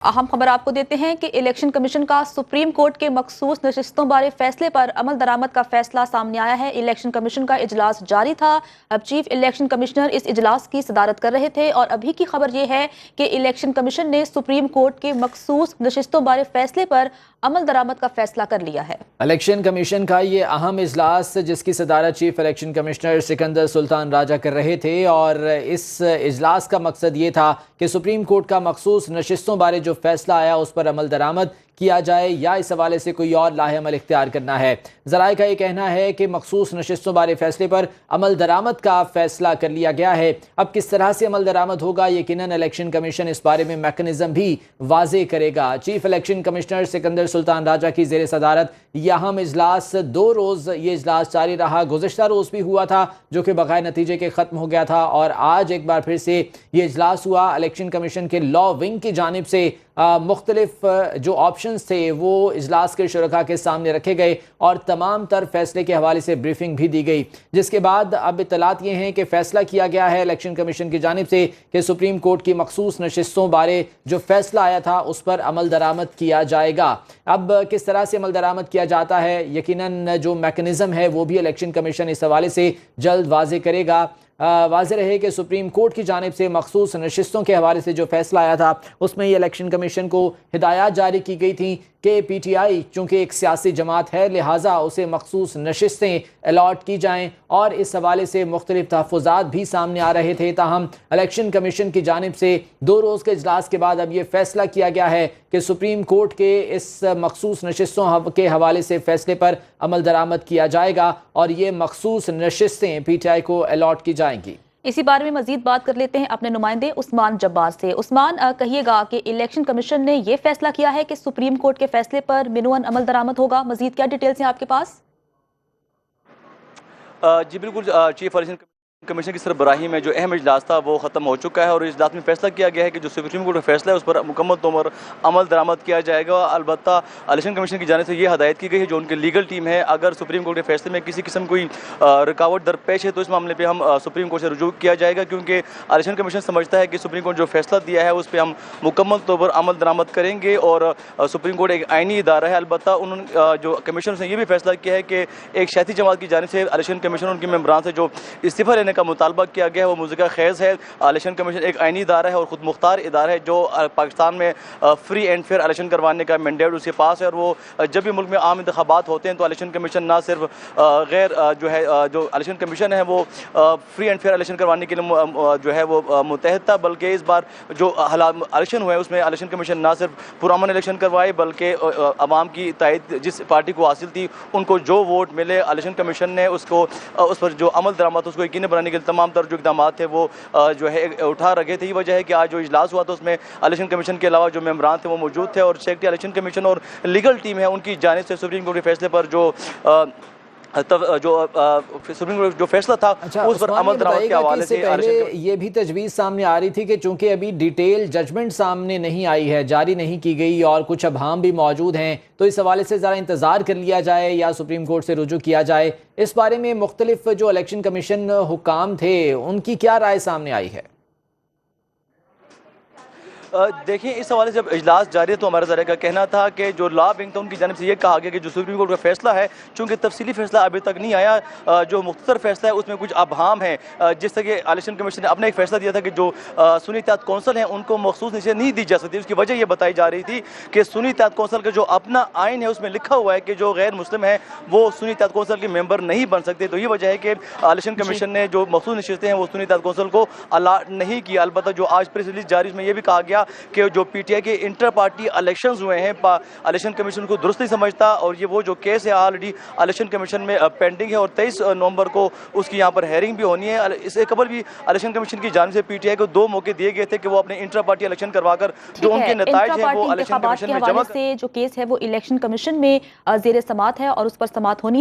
अहम खबर आपको देते हैं कि इलेक्शन कमीशन का सुप्रीम कोर्ट के मखसूस नशिस्तों बारे फैसले पर अमल दरामद का फैसला सामने आया है। इलेक्शन कमीशन का इजलास जारी था। अब चीफ इलेक्शन कमिश्नर इस इजलास की सदारत कर रहे थे और अभी की खबर यह है कि इलेक्शन कमीशन ने सुप्रीम कोर्ट के मखसूस नशिस्तों बारे फैसले पर अमल दरामद का फैसला कर लिया है। इलेक्शन कमीशन का ये अहम इजलास, जिसकी सदारत chief election commissioner Sikandar Sultan Raja कर रहे थे, और इस इजलास का मकसद ये था कि सुप्रीम कोर्ट का मखसूस नशिस्तों बारे जो फैसला आया उस पर अमल दरामद किया जाए या इस हवाले से कोई और लाहेअमल इख्तियार करना है। ज़राए का ये कहना है कि मखसूस नशिस्तों बारे फैसले पर अमल दरामद का फैसला कर लिया गया है। अब किस तरह से अमल दरामद होगा, यकीनन इलेक्शन कमीशन इस बारे में मैकेनिज्म भी वाजे करेगा। Chief election commissioner Sikandar Sultan Raja की ज़ेर सदारत यह अहम इजलास 2 रोज़ ये इजलास जारी रहा। गुज़श्ता रोज़ भी हुआ था जो कि बग़ैर नतीजे के ख़त्म हो गया था, और आज एक बार फिर से ये इजलास हुआ। इलेक्शन कमीशन के लॉ विंग की जानिब से मुख्तलिफ जो ऑप्शंस थे वो इजलास के शुरका के सामने रखे गए और तमाम तर फैसले के हवाले से ब्रीफिंग भी दी गई, जिसके बाद अब इत्तलात ये हैं कि फैसला किया गया है इलेक्शन कमीशन की जानिब से कि सुप्रीम कोर्ट की मखसूस नशिस्तों बारे जो फैसला आया था उस पर अमल दरामद किया जाएगा। अब किस तरह से अमल दरामद किया जाता है, यकीनन जो मैकेनिज्म है वो भी इलेक्शन कमीशन इस हवाले से जल्द वाजे करेगा। वाज़ेह रहे कि सुप्रीम कोर्ट की जानिब से मखसूस नशिस्तों के हवाले से जो फैसला आया था उसमें ये इलेक्शन कमीशन को हिदायत जारी की गई थी कि PTI चूँकि एक सियासी जमात है, लिहाजा उसे मखसूस नशिस्तें अलॉट की जाएँ, और इस हवाले से मुख्तलिफ तहफ़्फ़ुज़ात भी सामने आ रहे थे। ताहम इलेक्शन कमीशन की जानिब से 2 रोज़ के इजलास के बाद अब ये फैसला किया गया है कि सुप्रीम कोर्ट के इस मखसूस नशिस्तों के हवाले से फैसले पर अमल दरामद किया जाएगा और ये मखसूस नशिस्तें PTI को अलॉट की जाएंगी। इसी बारे में मजीद बात कर लेते हैं अपने नुमाइंदे उस्मान जब्बार से। उस्मान, कहिएगा कि इलेक्शन कमीशन ने यह फैसला किया है कि सुप्रीम कोर्ट के फैसले पर मिनुअन अमल दरामद होगा। मजीद क्या डिटेल्स हैं आपके पास? जी बिल्कुल, चीफ इलेक्शन कमीशन की सरबराही में जो अहम इजलास था वो ख़त्म हो चुका है और इजलास में फैसला किया गया है कि जो सुप्रीम कोर्ट का फैसला है उस पर मुकम्मल तौर पर अमल दरामद किया जाएगा। अलबत्ता इलेक्शन कमीशन की जानिब से ये हदायत की गई है जो उनकी लीगल टीम है, अगर सुप्रीम कोर्ट के फैसले में किसी किस्म कोई रुकावट दरपेश है तो इस मामले पर हम सुप्रीम कोर्ट से रुजू किया जाएगा, क्योंकि इलेक्शन कमीशन समझता है कि सुप्रीम कोर्ट जो फैसला दिया है उस पर हम मुकम्मल तौर पर अमल दरामद करेंगे और सुप्रीम कोर्ट एक आइनी इदारा है। अलबत्ता उन्होंने जो कमीशन ने यह भी फैसला किया है कि एक सियासी जमात की जानिब से इलेक्शन कमीशन उनके मेम्बरान से जो इस्तीफ़ा लेने का मुतालबा किया गया है वो मुज़िका ख़ैज़ है। इलेक्शन कमीशन एक आइनी इदारा है और ख़ुद मुख्तार इदारा है जो पाकिस्तान में फ्री एंड फेयर इलेक्शन करवाने का मैंडेट उसके पास है, और वो जब भी मुल्क में आम इंतखाबात होते हैं तो इलेक्शन कमीशन ना सिर्फ गैर जो है जो इलेक्शन कमीशन है वो फ्री एंड फेयर इलेक्शन करवाने के लिए जो है वो मुतहद था, बल्कि इस बार जो इलेक्शन हुए उसमें इलेक्शन कमीशन ना सिर्फ पुरअमन इलेक्शन करवाए बल्कि अवाम की तायद जिस पार्टी को हासिल थी उनको जो वोट मिले इलेक्शन कमीशन ने उसको उस पर जो अमल दरामद उसको यकीनी बनाने के लिए तमाम तर जो इक़दाम थे वो जो है उठा रखे थे। ये वजह है कि आज जो इजलास हुआ था उसमें इलेक्शन कमीशन के अलावा जो मेम्बरान थे वो मौजूद थे, और सेक्रेटरी इलेक्शन कमीशन और लीगल टीम है उनकी जानिब से सुप्रीम कोर्ट के फैसले पर जो सुप्रीम कोर्ट जो फैसला था उस पर अमल दरामद के हवाले से पहले ये भी तजवीज़ सामने आ रही थी कि चूंकि अभी डिटेल जजमेंट सामने नहीं आई है, जारी नहीं की गई और कुछ अभाम भी मौजूद हैं, तो इस हवाले से ज़रा इंतज़ार कर लिया जाए या सुप्रीम कोर्ट से रुजू किया जाए। इस बारे में मुख्तलिफ जो इलेक्शन कमीशन हुकाम थे उनकी क्या राय सामने आई है? देखिए, इस हवाले से जब इजलास जारी है तो हमारा ज़रा का कहना था कि जो लॉ विंग था उनकी जानिब से ये कहा गया कि जो सुप्रीम कोर्ट का फैसला है चूँकि तफसीली फैसला अभी तक नहीं आया, जो मुख्तसर फैसला है उसमें कुछ अभाम है। जिस तरह के इलेक्शन कमीशन ने अपना एक फैसला दिया था कि जो सुन्नी इत्तेहाद कौंसिल हैं उनको मखसूस निशानी नहीं दी जा सकती, उसकी वजह यह बताई जा रही थी कि सुन्नी इत्तेहाद कौंसिल का जो अपना आइन है उसमें लिखा हुआ है कि जो गैर मुस्लिम है वो सुन्नी इत्तेहाद कौंसिल के मेंबर नहीं बन सकते। तो ये वजह है कि इलेक्शन कमीशन ने जो मखसूस नशिस्तें हैं वो सुन्नी इत्तेहाद कौंसिल को अलाट नहीं किया। अलबत्ता जो आज प्रेस रिलीज जारी उसमें यह भी कहा गया कि जो PTI के इंटर पार्टी इलेक्शंस हुए हैं इलेक्शन कमीशन को दुरुस्त नहीं समझता, और ये वो जो केस है ऑलरेडी इलेक्शन कमीशन में पेंडिंग है और 23 नवंबर को उसकी यहाँ पर हेयरिंग भी होनी है। इससे कबल भी इलेक्शन कमीशन की जानिब से PTI को 2 मौके दिए गए थे कि वो अपने इंटर पार्टी इलेक्शन करवाकर जो उनके नताइज हैं वो इलेक्शन कमीशन में जमा। जो केस है वो इलेक्शन कमीशन में ज़ेर समात है और उस पर समात होनी